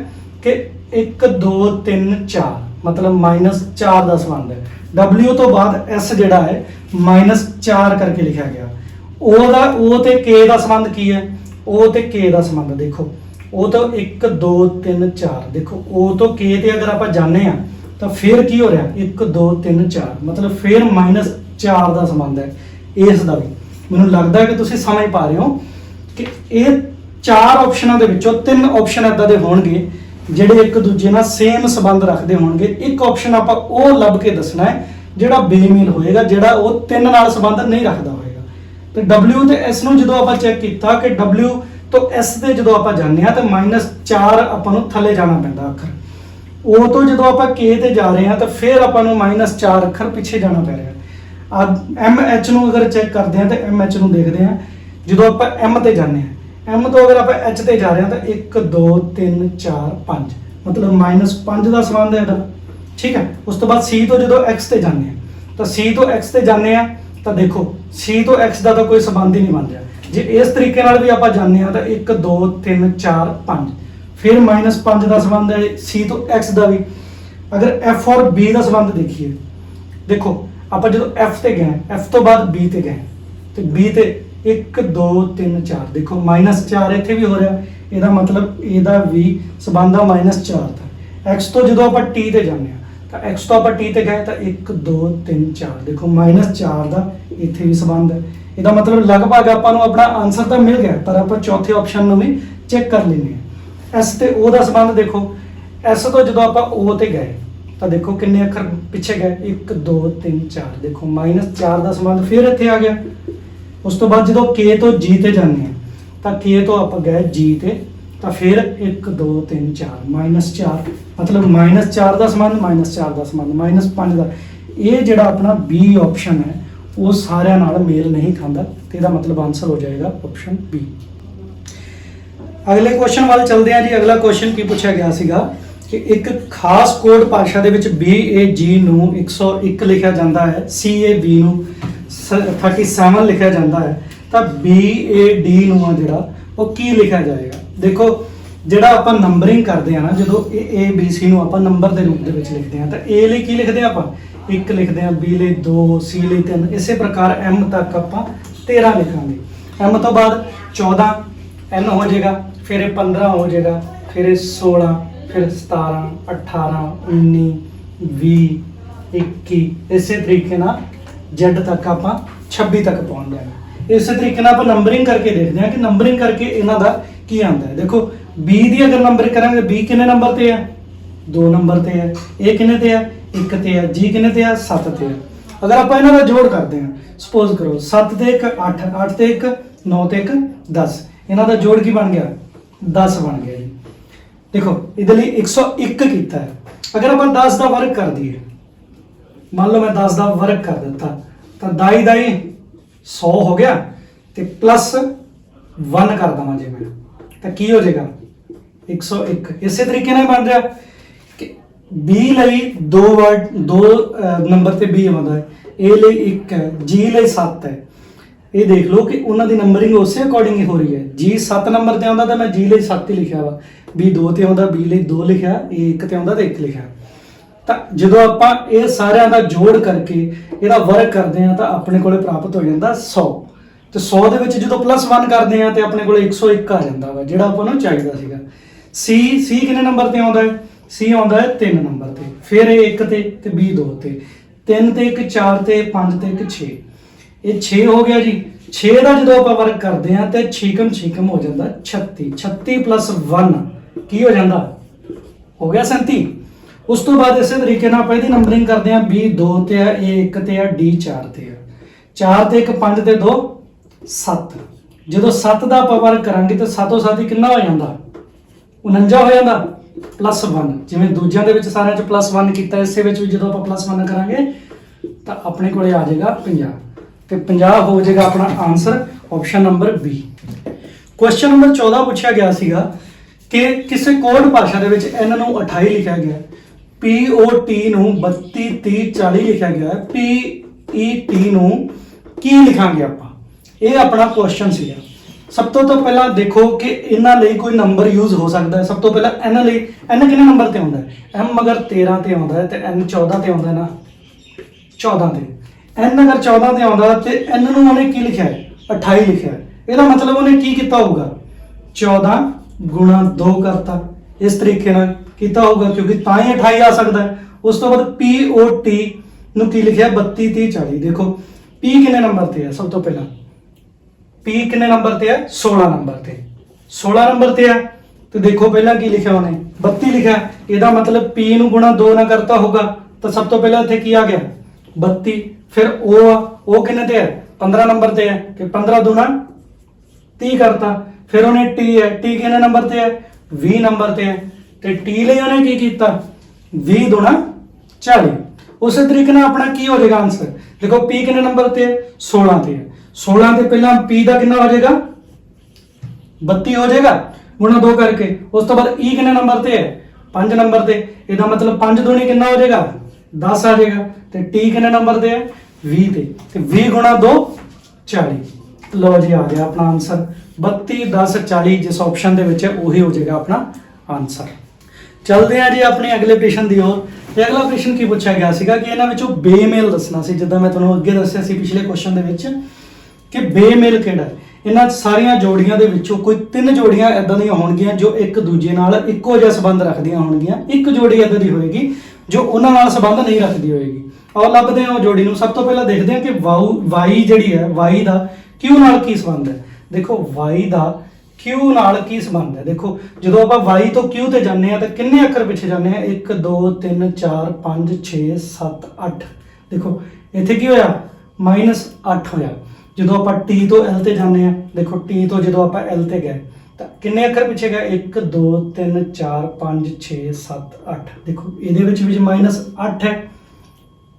ਕਿ 1 2 3 4, ਮਤਲਬ -4 ਦਾ ਸੰਬੰਧ ਹੈ। W ਤੋਂ ਬਾਅਦ S ਜਿਹੜਾ ਹੈ -4 ਕਰਕੇ ਲਿਖਿਆ ਗਿਆ। O ਤੇ K ਦਾ ਸੰਬੰਧ ਕੀ ਹੈ? O ਤੇ K ਦਾ ਸੰਬੰਧ ਦੇਖੋ, O ਤੋਂ 1 2 3 4, ਦੇਖੋ O ਤੋਂ K ਤੇ ਅਗਰ ਆਪਾਂ ਜਾਣੇ ਆ ਤਾਂ ਫਿਰ ਕੀ ਹੋ ਰਿਹਾ? 1 2 3 4, ਮਤਲਬ ਫਿਰ -4 ਦਾ ਸੰਬੰਧ ਹੈ। ਇਸ ਦਾ ਵੀ ਮੈਨੂੰ ਲੱਗਦਾ ਹੈ ਕਿ ਤੁਸੀਂ ਸਮਝ ਪਾ ਰਹੇ ਹੋ ਕਿ ਇਹ 4 ਆਪਸ਼ਨਾਂ ਦੇ ਵਿੱਚੋਂ 3 ਆਪਸ਼ਨ ਇਦਾਂ ਦੇ ਹੋਣਗੇ ਜਿਹੜੇ ਇੱਕ ਦੂਜੇ ਨਾਲ ਸੇਮ ਸੰਬੰਧ ਰੱਖਦੇ ਹੋਣਗੇ। ਇੱਕ ਆਪਸ਼ਨ ਆਪਾਂ ਉਹ ਲੱਭ ਕੇ ਦੱਸਣਾ ਹੈ ਜਿਹੜਾ ਬੇਮੇਲ ਹੋਏਗਾ, ਜਿਹੜਾ ਉਹ 3 ਨਾਲ ਸੰਬੰਧ ਨਹੀਂ ਰੱਖਦਾ ਹੋਏਗਾ। ਤੇ W ਤੇ S ਨੂੰ ਜਦੋਂ ਆਪਾਂ ਚੈੱਕ ਕੀਤਾ ਕਿ W ਤੋਂ S ਤੇ ਜਦੋਂ ਆਪਾਂ ਜਾਂਦੇ ਆ ਤਾਂ -4 ਆਪਾਂ ਨੂੰ ਥੱਲੇ ਜਾਣਾ ਪੈਂਦਾ ਅੱਖਰ। O ਤੋਂ ਜਦੋਂ ਆਪਾਂ K ਤੇ ਜਾ ਰਹੇ ਹਾਂ ਤਾਂ ਫਿਰ ਆਪਾਂ ਨੂੰ -4 ਅੱਖਰ ਪਿੱਛੇ ਜਾਣਾ ਪੈ ਰਿਹਾ। MH ਨੂੰ ਅਗਰ ਚੈੱਕ ਕਰਦੇ ਹਾਂ ਤਾਂ MH ਨੂੰ ਦੇਖਦੇ ਹਾਂ ਜਦੋਂ ਆਪਾਂ M ਤੇ ਜਾਂਦੇ ਹਾਂ। M ਤੋਂ ਅਗਰ ਆਪਾਂ H ਤੇ ਜਾ ਰਹੇ ਹਾਂ ਤਾਂ 1 2 3 4 5, ਮਤਲਬ -5 ਦਾ ਸੰਬੰਧ ਹੈ ਇਹਦਾ। ਠੀਕ ਹੈ। ਉਸ ਤੋਂ ਬਾਅਦ C ਤੋਂ ਜਦੋਂ X ਤੇ ਜਾਂਦੇ ਹਾਂ ਤਾਂ C ਤੋਂ X ਤੇ ਜਾਂਦੇ ਹਾਂ ਤਾਂ ਦੇਖੋ C ਤੋਂ X ਦਾ ਤਾਂ ਕੋਈ ਸੰਬੰਧ ਹੀ ਨਹੀਂ ਬਣ ਰਿਹਾ। ਜੇ ਇਸ ਤਰੀਕੇ ਨਾਲ ਵੀ ਆਪਾਂ ਜਾਂਦੇ ਹਾਂ ਤਾਂ 1 2 3 4 5, ਫਿਰ -5 ਦਾ ਸੰਬੰਧ ਹੈ C ਤੋਂ X ਦਾ ਵੀ। ਅਗਰ F ਔਰ B ਦਾ ਸੰਬੰਧ ਦੇਖੀਏ, ਦੇਖੋ ਆਪਾਂ ਜਦੋਂ F ਤੇ ਗਏ, F ਤੋਂ ਬਾਅਦ B ਤੇ ਗਏ ਤੇ B ਤੇ 1 2 3 4, ਦੇਖੋ -4 ਇੱਥੇ ਵੀ ਹੋ ਰਿਹਾ। ਇਹਦਾ ਮਤਲਬ ਇਹਦਾ ਵੀ ਸੰਬੰਧ ਆ -4 ਦਾ। X ਤੋਂ ਜਦੋਂ ਆਪਾਂ T ਤੇ ਜਾਂਦੇ ਹਾਂ ਤਾਂ X ਤੋਂ ਆਪਾਂ T ਤੇ ਗਏ ਤਾਂ 1 2 3 4, ਦੇਖੋ -4 ਦਾ ਇੱਥੇ ਵੀ ਸੰਬੰਧ ਹੈ। ਇਹਦਾ ਮਤਲਬ ਲਗਭਗ ਆਪਾਂ ਨੂੰ ਆਪਣਾ ਆਨਸਰ ਤਾਂ ਮਿਲ ਗਿਆ, ਪਰ ਆਪਾਂ ਚੌਥੇ ਆਪਸ਼ਨ ਨੂੰ ਵੀ ਚੈੱਕ ਕਰ ਲੈਂਦੇ ਹਾਂ। S ਤੇ O ਦਾ ਸੰਬੰਧ ਦੇਖੋ, S ਤੋਂ ਜਦੋਂ ਆਪਾਂ O ਤੇ ਗਏ ਤਾਂ ਦੇਖੋ ਕਿੰਨੇ ਅੱਖਰ ਪਿੱਛੇ ਗਏ? 1 2 3 4, ਦੇਖੋ -4 ਦਾ ਸੰਬੰਧ ਫਿਰ ਇੱਥੇ ਆ ਗਿਆ। ਉਸ ਤੋਂ ਬਾਅਦ ਜਦੋਂ K ਤੋਂ G ਤੇ ਜਾਂਦੇ ਹਾਂ ਤਾਂ K ਤੋਂ ਆਪਾਂ ਗਏ G ਤੇ ਤਾਂ ਫਿਰ 1 2 3 4, -4, ਮਤਲਬ -4 ਦਾ ਸੰਬੰਧ, -4 ਦਾ ਸੰਬੰਧ, -5 ਦਾ। ਇਹ ਜਿਹੜਾ ਆਪਣਾ B ਆਪਸ਼ਨ ਹੈ ਉਹ ਸਾਰਿਆਂ ਨਾਲ ਮੇਲ ਨਹੀਂ ਖਾਂਦਾ ਤੇ ਇਹਦਾ ਮਤਲਬ ਆਨਸਰ ਹੋ ਜਾਏਗਾ ਆਪਸ਼ਨ B। ਅਗਲੇ ਕੁਐਸਚਨ ਵੱਲ ਚੱਲਦੇ ਹਾਂ ਜੀ। ਅਗਲਾ ਕੁਐਸਚਨ ਕੀ ਪੁੱਛਿਆ ਗਿਆ ਸੀਗਾ ਕਿ ਇੱਕ ਖਾਸ ਕੋਡ ਭਾਸ਼ਾ ਦੇ ਵਿੱਚ BAG ਨੂੰ 101 ਲਿਖਿਆ ਜਾਂਦਾ ਹੈ, CAB ਨੂੰ 37 ਲਿਖਿਆ ਜਾਂਦਾ ਹੈ, ਤਾਂ BAD ਨੂੰ ਆ ਜਿਹੜਾ ਉਹ ਕੀ ਲਿਖਿਆ ਜਾਏਗਾ? ਦੇਖੋ ਜਿਹੜਾ ਆਪਾਂ ਨੰਬਰਿੰਗ ਕਰਦੇ ਆ ਨਾ, ਜਦੋਂ ABC ਨੂੰ ਆਪਾਂ ਨੰਬਰ ਦੇ ਰੂਪ ਦੇ ਵਿੱਚ ਲਿਖਦੇ ਆ ਤਾਂ A ਲਈ ਕੀ ਲਿਖਦੇ ਆ? ਆਪਾਂ 1 ਲਿਖਦੇ ਆ, B ਲਈ 2, C ਲਈ 3, ਇਸੇ ਪ੍ਰਕਾਰ M ਤੱਕ ਆਪਾਂ 13 ਲਿਖਾਂਗੇ। M ਤੋਂ ਬਾਅਦ 14 N ਹੋ ਜਾਏਗਾ, ਫਿਰ ਇਹ 15 ਹੋ ਜਾਏਗਾ, ਫਿਰ ਇਹ 16, फिर 17 18 19 20 21 इसे तरीके नाल Z तक आपां 26 तक पहुंच जाएगा। इस तरीके नाल आपां नंबरिंग करके देखते हैं कि नंबरिंग करके इन्हां दा की आंदा है। देखो B दी अगर नंबरिंग करांगे B किन्ने नंबर ते है 2 नंबर ते है, A किन्ने ते है 1 ते है, G किन्ने ते है 7 ते है। अगर आप इन्हां दा जोड़ करते हैं सपोज करो 7 ते 1 8 8 ते 1 9 ते 1 10 इन्हां दा जोड़ की बन गया 10 बन गया जी। देखो इहदे लई 101 कीता है। अगर आप 10 का वर्ग कर दिए मान लो मैं 10 का वर्ग कर दिता तो दाई दाई 100 हो गया तो प्लस 1 कर देवां जे मैं तो की हो जाएगा 101। इस तरीके नाल बन रहा कि B ਲਈ 2 वर्ड 2 नंबर ਤੇ B आउंदा है, A ਲਈ 1 है, G ਲਈ 7 है। ये देख लो कि उन्हां दी नंबरिंग उस अकॉर्डिंग ही हो रही है। G 7 नंबर ते आउंदा तो मैं G ਲਈ 7 ही लिखा वा, B 2 ते आउंदा B ਲਈ 2 लिखा, A 1 ते आउंदा तो 1 लिखा। ਤਾਂ ਜਦੋਂ ਆਪਾਂ ਇਹ ਸਾਰਿਆਂ ਦਾ ਜੋੜ ਕਰਕੇ ਇਹਦਾ ਵਰਗ ਕਰਦੇ ਆ ਤਾਂ ਆਪਣੇ ਕੋਲੇ ਪ੍ਰਾਪਤ ਹੋ ਜਾਂਦਾ 100 ਤੇ 100 ਦੇ ਵਿੱਚ ਜਦੋਂ +1 ਕਰਦੇ ਆ ਤੇ ਆਪਣੇ ਕੋਲੇ 101 ਆ ਜਾਂਦਾ ਵਾ ਜਿਹੜਾ ਆਪਾਂ ਨੂੰ ਚਾਹੀਦਾ ਸੀਗਾ। C ਕਿੰਨੇ ਨੰਬਰ ਤੇ ਆਉਂਦਾ ਹੈ C ਆਉਂਦਾ ਹੈ 3 ਨੰਬਰ ਤੇ, ਫਿਰ ਇਹ 1 ਤੇ B 2 ਤੇ, 3 ਤੇ 1 4 ਤੇ 5 ਤੇ 1 6 ਇਹ 6 ਹੋ ਗਿਆ ਜੀ। 6 ਦਾ ਜਦੋਂ ਆਪਾਂ ਵਰਗ ਕਰਦੇ ਆ ਤੇ 6 ਹੋ ਜਾਂਦਾ 36 36 + 1 ਕੀ ਹੋ ਜਾਂਦਾ ਹੋ ਗਿਆ 37। उस तो बाद इस तरीके नाल पहली नंबरिंग करते हैं B 2 ते है, A 1 ते है, D 4 ते है, 4 ते 1 5 ते 2 7। जो 7 का आप वर्ग करांगे तो 7 7 कितना हो जाता 49 हो जाता +1। जिवें दूजियां दे विच सारियां च +1 कीता इसे विच भी जो आप +1 करांगे तो अपने कोले आ जाएगा 50 ते 50 हो जाएगा अपना answer option number B। Question number 14 पूछा गया सीगा कि किसी कोड भाषा दे विच N नूं 28 लिखा गया, POT ਨੂੰ 32 30 40 लिखा गया है, PET ਨੂੰ ਕੀ ਲਿਖਾਂਗੇ ਆਪਾਂ ਇਹ ਆਪਣਾ ਕੁਐਸਚਨ ਸੀਗਾ। ਸਭ ਤੋਂ ਪਹਿਲਾਂ ਦੇਖੋ ਕਿ ਇਹਨਾਂ ਲਈ ਕੋਈ ਨੰਬਰ ਯੂਜ਼ ਹੋ ਸਕਦਾ ਹੈ। ਸਭ ਤੋਂ ਪਹਿਲਾਂ n ਲਈ n ਕਿੰਨੇ ਨੰਬਰ ਤੇ ਆਉਂਦਾ ਹੈ m ਅਗਰ 13 ਤੇ ਆਉਂਦਾ ਹੈ ਤੇ n 14 ਤੇ ਆਉਂਦਾ ਹੈ ਨਾ 14 ਤੇ n ਅਗਰ 14 ਤੇ ਆਉਂਦਾ ਤੇ n ਨੂੰ ਉਹਨੇ ਕੀ ਲਿਖਿਆ ਹੈ 28 ਲਿਖਿਆ ਹੈ। ਇਹਦਾ ਮਤਲਬ ਉਹਨੇ ਕੀ ਕੀਤਾ ਹੋਊਗਾ 14 ਗੁਣਾ 2 ਕਰਤਾ इस तरीके नाल कीता होगा क्योंकि तां ही 28 आ सकता है। उस तो बाद POT नूं की लिखिया 32 30 40। देखो P किन्ने नंबर ते है सब तो पहला P किन्ने नंबर ते है 16 नंबर ते 16 नंबर ते है तो देखो पहला की लिखा उन्हें 32 लिखा। ਇਹਦਾ मतलब P नूं गुणा 2 ना करता होगा तो सब तो पहला इत्थे की आ गया 32। फिर O किन्ने ते है 15 नंबर ते है कि 15 दूना 30 करता। फिर उन्हें T है, T किन्ने नंबर ते है 20 नंबर ते है ते T ਲਈ ਉਹਨੇ ਕੀ ਕੀਤਾ 20 दूना 40। ਉਸੇ ਤਰੀਕੇ ਨਾਲ ਆਪਣਾ ਕੀ ਹੋ ਜਾਏਗਾ ਆਨਸਰ ਦੇਖੋ P ਕਿੰਨੇ ਨੰਬਰ ਤੇ ਹੈ 16 ਤੇ ਹੈ 16 ਤੇ ਪਹਿਲਾਂ P ਦਾ ਕਿੰਨਾ ਹੋ ਜਾਏਗਾ 32 ਹੋ ਜਾਏਗਾ ਗੁਣਾ 2 ਕਰਕੇ। ਉਸ ਤੋਂ ਬਾਅਦ E ਕਿੰਨੇ ਨੰਬਰ ਤੇ ਹੈ 5 ਨੰਬਰ ਤੇ ਇਹਦਾ ਮਤਲਬ 5 दूनी ਕਿੰਨਾ ਹੋ ਜਾਏਗਾ 10 ਆ ਜਾਏਗਾ ਤੇ T ਕਿੰਨੇ ਨੰਬਰ ਤੇ ਹੈ 20 ਤੇ 20 ਗੁਣਾ 2 40। लो जी आ गया अपना आंसर 32 10 40 जिस ऑप्शन ਦੇ ਵਿੱਚ ਹੈ ਉਹੀ ਹੋ ਜਾਏਗਾ ਆਪਣਾ ਆਨਸਰ। ਚਲਦੇ ਆ ਜੀ ਆਪਣੇ ਅਗਲੇ ਪ੍ਰਸ਼ਨ ਦੀ ओर। ਤੇ ਅਗਲਾ ਪ੍ਰਸ਼ਨ ਕੀ ਪੁੱਛਿਆ ਗਿਆ ਸੀਗਾ ਕਿ ਇਹਨਾਂ ਵਿੱਚੋਂ ਬੇਮੇਲ ਦੱਸਣਾ ਸੀ ਜਿੱਦਾਂ ਮੈਂ ਤੁਹਾਨੂੰ ਅੱਗੇ ਦੱਸਿਆ ਸੀ ਪਿਛਲੇ ਕੁਐਸਚਨ ਦੇ ਵਿੱਚ ਕਿ ਬੇਮੇਲ ਕਿਹੜਾ ਹੈ। ਇਹਨਾਂ ਸਾਰੀਆਂ ਜੋੜੀਆਂ ਦੇ ਵਿੱਚੋਂ ਕੋਈ 3 ਜੋੜੀਆਂ ਇਦਾਂ ਦੀਆਂ ਹੋਣਗੀਆਂ ਜੋ ਇੱਕ ਦੂਜੇ ਨਾਲ ਇੱਕੋ ਜਿਹਾ ਸੰਬੰਧ ਰੱਖਦੀਆਂ ਹੋਣਗੀਆਂ, ਇੱਕ ਜੋੜੀ ਇਦਾਂ ਦੀ ਹੋਏਗੀ ਜੋ ਉਹਨਾਂ ਨਾਲ ਸੰਬੰਧ ਨਹੀਂ ਰੱਖਦੀ ਹੋਏਗੀ। ਆਓ ਲੱਭਦੇ ਹਾਂ ਉਹ ਜੋੜੀ ਨੂੰ। ਸਭ ਤੋਂ ਪਹਿਲਾਂ ਦੇਖਦੇ ਹਾਂ ਕਿ y ਜਿਹੜੀ ਹੈ y ਦਾ q ਨਾਲ ਕੀ ਸੰਬੰਧ ਹੈ। ਦੇਖੋ y ਦਾ q ਨਾਲ ਕੀ ਸੰਬੰਧ ਹੈ। ਦੇਖੋ ਜਦੋਂ ਆਪਾਂ y ਤੋਂ q ਤੇ ਜਾਂਦੇ ਆ ਤਾਂ ਕਿੰਨੇ ਅੱਖਰ ਪਿੱਛੇ ਜਾਂਦੇ ਆ 1 2 3 4 5 6 7 8। ਦੇਖੋ ਇੱਥੇ ਕੀ ਹੋਇਆ -8 ਹੋਇਆ। ਜਦੋਂ ਆਪਾਂ t ਤੋਂ l ਤੇ ਜਾਂਦੇ ਆ ਦੇਖੋ t ਤੋਂ ਜਦੋਂ ਆਪਾਂ l ਤੇ ਗਏ ਤਾਂ ਕਿੰਨੇ ਅੱਖਰ ਪਿੱਛੇ ਗਏ 1 2 3 4 5 6 7 8। ਦੇਖੋ ਇਹਦੇ ਵਿੱਚ -8 ਹੈ।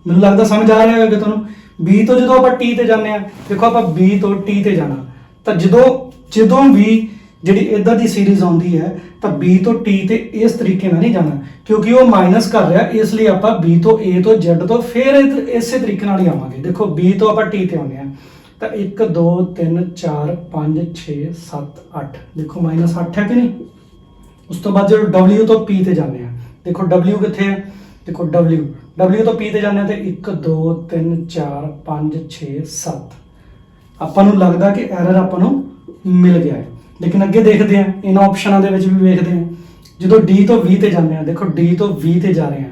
ਮੈਨੂੰ ਲੱਗਦਾ ਸਮਝ ਆ ਰਿਹਾ ਹੋਵੇਗਾ ਤੁਹਾਨੂੰ। B ਤੋਂ ਜਦੋਂ ਆਪਾਂ T ਤੇ ਜਾਂਦੇ ਆ ਦੇਖੋ ਆਪਾਂ B ਤੋਂ T ਤੇ ਜਾਣਾ ਤਾਂ ਜਦੋਂ ਵੀ ਜਿਹੜੀ ਇਦਾਂ ਦੀ ਸੀਰੀਜ਼ ਆਉਂਦੀ ਹੈ ਤਾਂ B ਤੋਂ T ਤੇ ਇਸ ਤਰੀਕੇ ਨਾਲ ਨਹੀਂ ਜਾਣਾ ਕਿਉਂਕਿ ਉਹ ਮਾਈਨਸ ਕਰ ਰਿਹਾ, ਇਸ ਲਈ ਆਪਾਂ B ਤੋਂ A ਤੋਂ Z ਤੋਂ ਫਿਰ ਇਸੇ ਤਰੀਕੇ ਨਾਲ ਹੀ ਆਵਾਂਗੇ। ਦੇਖੋ B ਤੋਂ ਆਪਾਂ T ਤੇ ਆਉਂਦੇ ਆ ਤਾਂ 1 2 3 4 5 6 7 8। ਦੇਖੋ -8 ਹੈ ਕਿ ਨਹੀਂ। ਉਸ ਤੋਂ ਬਾਅਦ ਜਦੋਂ W ਤੋਂ P ਤੇ ਜਾਂਦੇ ਆ ਦੇਖੋ W ਕਿੱਥੇ ਹੈ देखो W ਤੋਂ P ਤੇ ਜਾਂਦੇ ਤੇ 1 2 3 4 5 6 7। ਆਪਾਂ ਨੂੰ ਲੱਗਦਾ ਕਿ ਐਰਰ ਆਪਾਂ ਨੂੰ ਮਿਲ ਗਿਆ ਹੈ ਲੇਕਿਨ ਅੱਗੇ ਦੇਖਦੇ ਹਾਂ ਇਹਨਾਂ ਆਪਸ਼ਨਾਂ ਦੇ ਵਿੱਚ ਵੀ ਵੇਖਦੇ ਹਾਂ जो डी तो 20 ਤੇ ਜਾਂਦੇ ਆ, देखो डी तो 20 ਤੇ ਜਾ ਰਹੇ ਆ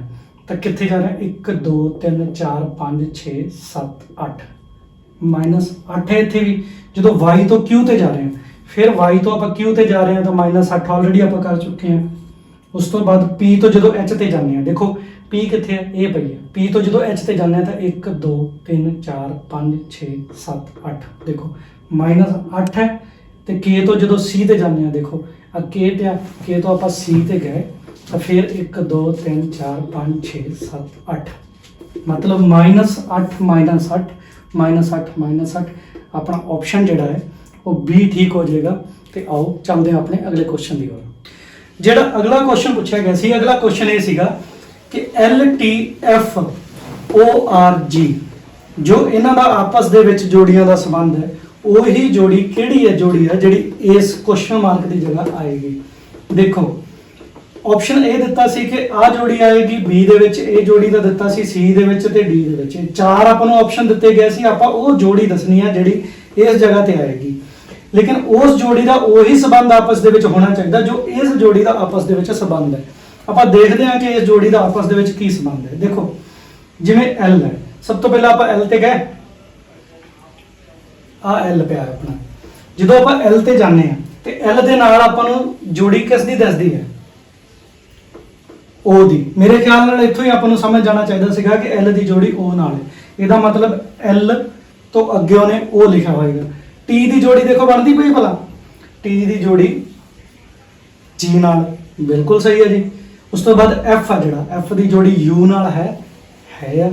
ਤਾਂ ਕਿੱਥੇ ਜਾ ਰਹੇ ਆ 1 2 3 4 5 6 7 8 -8 ਹੈ ਇੱਥੇ ਵੀ। ਜਦੋਂ y ਤੋਂ q ਤੇ ਜਾ ਰਹੇ ਆ, ਫਿਰ y ਤੋਂ ਆਪਾਂ q ਤੇ ਜਾ ਰਹੇ ਆ ਤਾਂ -8 ਆਲਰੇਡੀ ਆਪਾਂ ਕਰ ਚੁੱਕੇ ਆ। ਉਸ ਤੋਂ ਬਾਅਦ p ਤੋਂ ਜਦੋਂ h ਤੇ ਜਾਂਦੇ ਆ, देखो p ਕਿੱਥੇ ਹੈ, ਇਹ ਪਈ ਹੈ। p ਤੋਂ ਜਦੋਂ h ਤੇ ਜਾਂਦੇ ਆ ਤਾਂ 1 2 3 4 5 6 7 8 ਦੇਖੋ -8 ਹੈ। ਤੇ k ਤੋਂ ਜਦੋਂ c ਤੇ ਜਾਂਦੇ ਆ, देखो ਆ k ਤੇ ਆ, k ਤੋਂ ਆਪਾਂ c ਤੇ ਗਏ ਤਾਂ ਫਿਰ 1 2 3 4 5 6 7 8 मतलब -8 -8 ਆਪਣਾ ਆਪਸ਼ਨ ਜਿਹੜਾ ਹੈ ਉਹ B ਠੀਕ ਹੋ ਜਾਏਗਾ। ਤੇ ਆਓ ਚੱਲਦੇ ਹਾਂ ਆਪਣੇ ਅਗਲੇ ਕੁਐਸਚਨ ਦੀ ओर। ਜਿਹੜਾ ਅਗਲਾ ਕੁਐਸਚਨ ਪੁੱਛਿਆ ਗਿਆ ਸੀ, ਅਗਲਾ ਕੁਐਸਚਨ ਇਹ ਸੀਗਾ ਕਿ LTF ORG ਜੋ ਇਹਨਾਂ ਦਾ ਆਪਸ ਦੇ ਵਿੱਚ ਜੋੜੀਆਂ ਦਾ ਸੰਬੰਧ ਹੈ, ਉਹੀ ਜੋੜੀ ਕਿਹੜੀ ਹੈ ਜੋੜੀ ਹੈ ਜਿਹੜੀ ਇਸ ਕੁਐਸਚਨ ਮਾਰਕ ਦੀ ਜਗ੍ਹਾ ਆਏਗੀ। ਦੇਖੋ ਆਪਸ਼ਨ ਇਹ ਦਿੱਤਾ ਸੀ ਕਿ ਆ ਜੋੜੀ ਆਏਗੀ B ਦੇ ਵਿੱਚ, ਇਹ ਜੋੜੀ ਦਾ ਦਿੱਤਾ ਸੀ C ਦੇ ਵਿੱਚ ਤੇ D ਦੇ ਵਿੱਚ। ਇਹ ਚਾਰ ਆਪਾਂ ਨੂੰ ਆਪਸ਼ਨ ਦਿੱਤੇ ਗਏ ਸੀ, ਆਪਾਂ ਉਹ ਜੋੜੀ ਦੱਸਣੀ ਹੈ ਜਿਹੜੀ ਇਸ ਜਗ੍ਹਾ ਤੇ ਆਏਗੀ। ਲੇਕਿਨ ਉਸ ਜੋੜੀ ਦਾ ਉਹੀ ਸੰਬੰਧ ਆਪਸ ਦੇ ਵਿੱਚ ਹੋਣਾ ਚਾਹੀਦਾ ਜੋ ਇਸ ਜੋੜੀ ਦਾ ਆਪਸ ਦੇ ਵਿੱਚ ਸੰਬੰਧ ਹੈ। ਆਪਾਂ ਦੇਖਦੇ ਹਾਂ ਕਿ ਇਸ ਜੋੜੀ ਦਾ ਆਪਸ ਦੇ ਵਿੱਚ ਕੀ ਸੰਬੰਧ ਹੈ। ਦੇਖੋ ਜਿਵੇਂ L ਹੈ, ਸਭ ਤੋਂ ਪਹਿਲਾਂ ਆਪਾਂ L ਤੇ ਗਏ, ਆ L ਪਿਆ ਆਪਣਾ। ਜਦੋਂ ਆਪਾਂ L ਤੇ ਜਾਂਦੇ ਆ ਤੇ L ਦੇ ਨਾਲ ਆਪਾਂ ਨੂੰ ਜੋੜੀ ਕਿਸ ਦੀ ਦੱਸਦੀ ਹੈ, O ਦੀ। ਮੇਰੇ ਖਿਆਲ ਨਾਲ ਇੱਥੋਂ ਹੀ ਆਪਾਂ ਨੂੰ ਸਮਝ ਜਾਣਾ ਚਾਹੀਦਾ ਸੀਗਾ ਕਿ L ਦੀ ਜੋੜੀ O ਨਾਲ ਹੈ। ਇਹਦਾ ਮਤਲਬ L ਤੋਂ ਅੱਗੇ ਉਹਨੇ O ਲਿਖਿਆ ਹੋਏਗਾ। T ਦੀ ਜੋੜੀ ਦੇਖੋ ਬਣਦੀ ਪਈ ਭਲਾ, T ਦੀ ਜੋੜੀ G ਨਾਲ, ਬਿਲਕੁਲ ਸਹੀ ਹੈ ਜੀ। ਉਸ ਤੋਂ ਬਾਅਦ F ਆ, ਜਿਹੜਾ F ਦੀ ਜੋੜੀ U ਨਾਲ ਹੈ ਆ,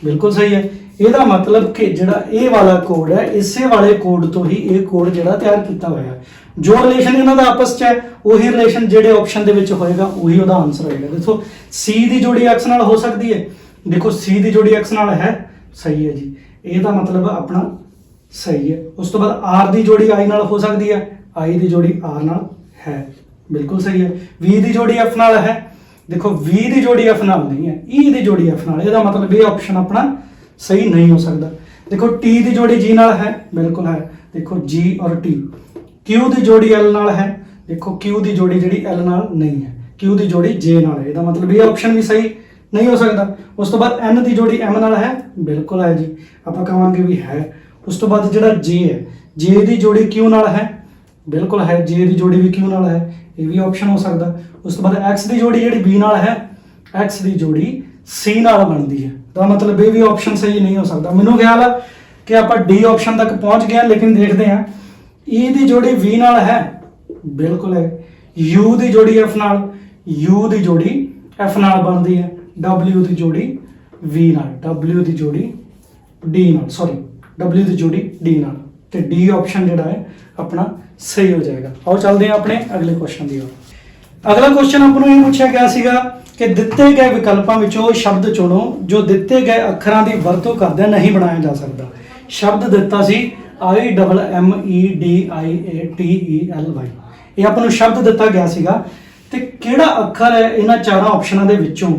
ਬਿਲਕੁਲ ਸਹੀ ਹੈ। ਇਹਦਾ ਮਤਲਬ ਕਿ ਜਿਹੜਾ ਇਹ ਵਾਲਾ ਕੋਡ ਹੈ, ਇਸੇ ਵਾਲੇ ਕੋਡ ਤੋਂ ਹੀ ਇਹ ਕੋਡ ਜਿਹੜਾ ਤਿਆਰ ਕੀਤਾ ਹੋਇਆ ਹੈ। ਜੋ ਰਿਲੇਸ਼ਨ ਇਹਨਾਂ ਦਾ ਆਪਸ 'ਚ ਹੈ ਉਹੀ ਰਿਲੇਸ਼ਨ ਜਿਹੜੇ ਆਪਸ਼ਨ ਦੇ ਵਿੱਚ ਹੋਏਗਾ ਉਹੀ ਉਹਦਾ ਆਨਸਰ ਹੋਏਗਾ। ਦੇਖੋ C ਦੀ ਜੋੜੀ X ਨਾਲ ਹੋ ਸਕਦੀ ਹੈ, ਦੇਖੋ C ਦੀ ਜੋੜੀ X ਨਾਲ ਹੈ, ਸਹੀ ਹੈ ਜੀ, ਇਹਦਾ ਮਤਲਬ ਆਪਣਾ ਸਹੀ ਹੈ। ਉਸ ਤੋਂ ਬਾਅਦ R ਦੀ ਜੋੜੀ I ਨਾਲ ਹੋ ਸਕਦੀ ਹੈ, I ਦੀ ਜੋੜੀ R ਨਾਲ ਹੈ, ਬਿਲਕੁਲ ਸਹੀ ਹੈ। V ਦੀ ਜੋੜੀ F ਨਾਲ ਹੈ, ਦੇਖੋ V ਦੀ ਜੋੜੀ F ਨਾਲ ਨਹੀਂ ਹੈ, E ਦੀ ਜੋੜੀ F ਨਾਲ, ਇਹਦਾ ਮਤਲਬ ਇਹ ਆਪਸ਼ਨ ਆਪਣਾ ਸਹੀ ਨਹੀਂ ਹੋ ਸਕਦਾ। देखो T ਦੀ ਜੋੜੀ G ਨਾਲ ਹੈ, ਬਿਲकुल ਹੈ, देखो G और T। Q ਦੀ ਜੋੜੀ L ਨਾਲ ਹੈ, देखो Q ਦੀ ਜੋੜੀ ਜਿਹੜੀ L ਨਾਲ ਨਹੀਂ ਹੈ, Q ਦੀ ਜੋੜੀ J ਨਾਲ ਹੈ, ਇਹਦਾ ਮਤਲਬ ਇਹ ਆਪਸ਼ਨ ਵੀ ਸਹੀ ਨਹੀਂ ਹੋ ਸਕਦਾ। ਉਸ ਤੋਂ ਬਾਅਦ N ਦੀ ਜੋੜੀ M ਨਾਲ ਹੈ, ਬਿਲकुल ਹੈ ਜੀ, ਆਪਾਂ ਕਹਾਂਗੇ ਵੀ ਹੈ। ਉਸ ਤੋਂ ਬਾਅਦ ਜਿਹੜਾ J ਹੈ, J ਦੀ ਜੋੜੀ Q ਨਾਲ ਹੈ, ਬਿਲकुल ਹੈ, J ਦੀ ਜੋੜੀ ਵੀ Q ਨਾਲ ਹੈ, ਇਹ ਵੀ ਆਪਸ਼ਨ ਹੋ ਸਕਦਾ। ਉਸ ਤੋਂ ਬਾਅਦ X ਦੀ ਜੋੜੀ ਜਿਹੜੀ B ਨਾਲ ਹੈ, X ਦੀ ਜੋੜੀ C ਨਾਲ ਬਣਦੀ ਹੈ, ਤਾਂ ਮਤਲਬ ਇਹ ਵੀ ਆਪਸ਼ਨ ਸਹੀ ਨਹੀਂ ਹੋ ਸਕਦਾ। ਮੈਨੂੰ ਖਿਆਲ ਹੈ ਕਿ ਆਪਾਂ D ਆਪਸ਼ਨ ਤੱਕ ਪਹੁੰਚ ਗਏ, ਲੇਕਿਨ ਦੇਖਦੇ ਹਾਂ। E ਦੀ ਜੋੜੀ V ਨਾਲ ਹੈ, ਬਿਲकुल ਹੈ। U ਦੀ ਜੋੜੀ F ਨਾਲ, U ਦੀ ਜੋੜੀ F ਨਾਲ ਬਣਦੀ ਹੈ। W ਦੀ ਜੋੜੀ V ਨਾਲ, W ਦੀ ਜੋੜੀ D ਨਾਲ, ਸੌਰੀ W ਦੀ ਜੋੜੀ D ਨਾਲ, ਤੇ D ਆਪਸ਼ਨ ਜਿਹੜਾ ਹੈ ਆਪਣਾ ਸਹੀ ਹੋ ਜਾਏਗਾ। ਆਓ ਚੱਲਦੇ ਹਾਂ ਆਪਣੇ ਅਗਲੇ ਕੁਐਸਚਨ ਦੀ ओर। ਅਗਲਾ ਕੁਐਸਚਨ ਆਪਾਂ ਨੂੰ ਇਹ ਪੁੱਛਿਆ ਗਿਆ ਸੀਗਾ ਕਿ ਦਿੱਤੇ ਗਏ ਵਿਕਲਪਾਂ ਵਿੱਚੋਂ ਸ਼ਬਦ ਚੁਣੋ ਜੋ ਦਿੱਤੇ ਗਏ ਅੱਖਰਾਂ ਦੀ ਵਰਤੋਂ ਕਰਦਿਆਂ ਨਹੀਂ ਬਣਾਇਆ ਜਾ ਸਕਦਾ। ਸ਼ਬਦ ਦਿੱਤਾ ਸੀ IMMEDIATELY, ਇਹ ਆਪਾਂ ਨੂੰ ਸ਼ਬਦ ਦਿੱਤਾ ਗਿਆ ਸੀਗਾ ਤੇ ਕਿਹੜਾ ਅੱਖਰ ਹੈ ਇਹਨਾਂ ਚਾਰਾਂ ਆਪਸ਼ਨਾਂ ਦੇ ਵਿੱਚੋਂ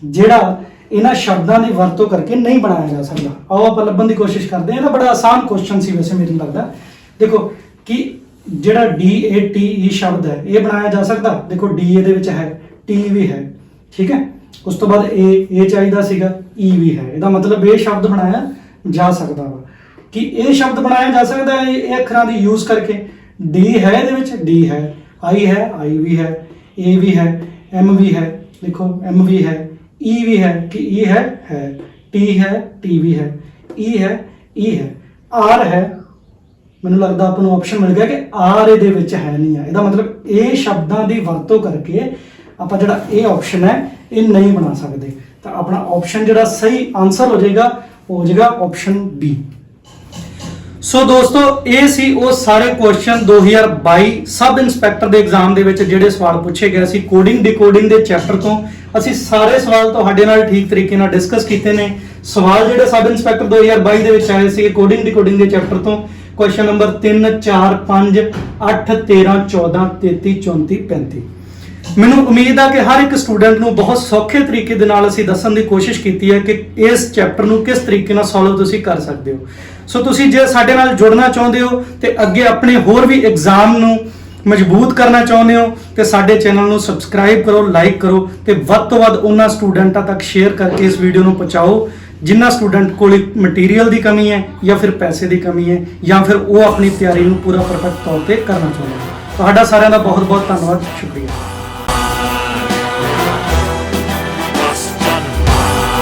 ਜਿਹੜਾ ਇਹਨਾਂ ਸ਼ਬਦਾਂ ਦੀ ਵਰਤੋਂ ਕਰਕੇ ਨਹੀਂ ਬਣਾਇਆ ਜਾ ਸਕਦਾ। ਆਓ ਆਪਾਂ ਲੱਭਣ ਦੀ ਕੋਸ਼ਿਸ਼ ਕਰਦੇ ਹਾਂ। ਇਹ ਤਾਂ ਬੜਾ ਆਸਾਨ ਕੁਐਸਚਨ ਸੀ ਵੈਸੇ ਮੈਨੂੰ ਲੱਗਦਾ। ਦੇਖੋ ਕਿ ਜਿਹੜਾ DATE ਸ਼ਬਦ ਹੈ ਇਹ ਬਣਾਇਆ ਜਾ ਸਕਦਾ, ਦੇਖੋ D ਇਹਦੇ ਵਿੱਚ ਹੈ, T ਵੀ ਹੈ, ਠੀਕ ਹੈ। ਉਸ ਤੋਂ ਬਾਅਦ A ਚਾਹੀਦਾ ਸੀਗਾ, E ਵੀ ਹੈ, ਇਹਦਾ ਮਤਲਬ ਇਹ ਸ਼ਬਦ ਬਣਾਇਆ ਜਾ ਸਕਦਾ ਵਾ। ਕਿ ਇਹ ਸ਼ਬਦ ਬਣਾਇਆ ਜਾ ਸਕਦਾ ਹੈ ਇਹ ਅੱਖਰਾਂ ਦੀ ਯੂਜ਼ ਕਰਕੇ। D ਹੈ ਇਹਦੇ ਵਿੱਚ, D ਹੈ, I ਹੈ, I ਵੀ ਹੈ, A ਵੀ ਹੈ, M ਵੀ ਹੈ, ਦੇਖੋ M ਵੀ ਹੈ, E ਵੀ ਹੈ, ਕਿ E ਹੈ, T ਹੈ, T ਵੀ ਹੈ, E ਹੈ, E ਹੈ, R ਹੈ। ਮੈਨੂੰ ਲੱਗਦਾ ਆਪਾਂ ਨੂੰ ਆਪਸ਼ਨ ਮਿਲ ਗਿਆ ਕਿ R ਇਹਦੇ ਵਿੱਚ ਹੈ ਨਹੀਂ ਹੈ, ਇਹਦਾ ਮਤਲਬ ਇਹ ਸ਼ਬਦਾਂ ਦੀ ਵਰਤੋਂ ਕਰਕੇ ਆਪਾਂ ਜਿਹੜਾ ਇਹ ਆਪਸ਼ਨ ਹੈ ਇਹ ਨਹੀਂ ਬਣਾ ਸਕਦੇ। ਤਾਂ ਆਪਣਾ ਆਪਸ਼ਨ ਜਿਹੜਾ ਸਹੀ ਆਨਸਰ ਹੋ ਜਾਏਗਾ ਉਹ ਹੋ ਜਾਏਗਾ ਆਪਸ਼ਨ B। ਸੋ ਦੋਸਤੋ ਇਹ ਸੀ ਉਹ ਸਾਰੇ ਕੁਐਸਚਨ 2022 ਸਬ ਇੰਸਪੈਕਟਰ ਦੇ ਐਗਜ਼ਾਮ ਦੇ ਵਿੱਚ ਜਿਹੜੇ ਸਵਾਲ ਪੁੱਛੇ ਗਏ ਸੀ ਕੋਡਿੰਗ ਡਿਕੋਡਿੰਗ ਦੇ ਚੈਪਟਰ ਤੋਂ। ਅਸੀਂ ਸਾਰੇ ਸਵਾਲ ਤੁਹਾਡੇ ਨਾਲ ਠੀਕ ਤਰੀਕੇ ਨਾਲ ਡਿਸਕਸ ਕੀਤੇ ਨੇ। ਸਵਾਲ ਜਿਹੜੇ ਸਬ ਇੰਸਪੈਕਟਰ 2022 ਦੇ ਵਿੱਚ ਆਏ ਸੀ ਕੋਡਿੰਗ ਡਿਕੋਡਿੰਗ ਦੇ ਚੈਪਟਰ ਤੋਂ, क्वेश्चन नंबर 3 4 5 8 13 14 33 34 35। ਮੈਨੂੰ ਉਮੀਦ ਆ ਕਿ ਹਰ ਇੱਕ ਸਟੂਡੈਂਟ ਨੂੰ ਬਹੁਤ ਸੌਖੇ ਤਰੀਕੇ ਦੇ ਨਾਲ ਅਸੀਂ ਦੱਸਣ ਦੀ ਕੋਸ਼ਿਸ਼ ਕੀਤੀ ਹੈ ਕਿ ਇਸ ਚੈਪਟਰ ਨੂੰ ਕਿਸ ਤਰੀਕੇ ਨਾਲ ਸੋਲਵ ਤੁਸੀਂ ਕਰ ਸਕਦੇ ਹੋ। ਸੋ ਤੁਸੀਂ ਜੇ ਸਾਡੇ ਨਾਲ ਜੁੜਨਾ ਚਾਹੁੰਦੇ ਹੋ ਤੇ ਅੱਗੇ ਆਪਣੇ ਹੋਰ ਵੀ ਐਗਜ਼ਾਮ ਨੂੰ ਮਜ਼ਬੂਤ ਕਰਨਾ ਚਾਹੁੰਦੇ ਹੋ ਤੇ ਸਾਡੇ ਚੈਨਲ ਨੂੰ ਸਬਸਕ੍ਰਾਈਬ ਕਰੋ, ਲਾਈਕ ਕਰੋ ਤੇ ਵੱਧ ਤੋਂ ਵੱਧ ਉਹਨਾਂ ਸਟੂਡੈਂਟਾਂ ਤੱਕ ਸ਼ੇਅਰ ਕਰਕੇ ਇਸ ਵੀਡੀਓ ਨੂੰ ਪਹੁੰਚਾਓ ਜਿਨ੍ਹਾਂ ਸਟੂਡੈਂਟ ਕੋਲ ਮਟੀਰੀਅਲ ਦੀ ਕਮੀ ਹੈ ਜਾਂ ਫਿਰ ਪੈਸੇ ਦੀ ਕਮੀ ਹੈ ਜਾਂ ਫਿਰ ਉਹ ਆਪਣੀ ਤਿਆਰੀ ਨੂੰ ਪੂਰਾ ਪਰਫੈਕਟ ਤੌਰ ਤੇ ਕਰਨਾ ਚਾਹੁੰਦੇ ਹਨ। ਤੁਹਾਡਾ ਸਾਰਿਆਂ ਦਾ ਬਹੁਤ ਬਹੁਤ ਧੰਨਵਾਦ, ਸ਼ੁਕਰੀਆ।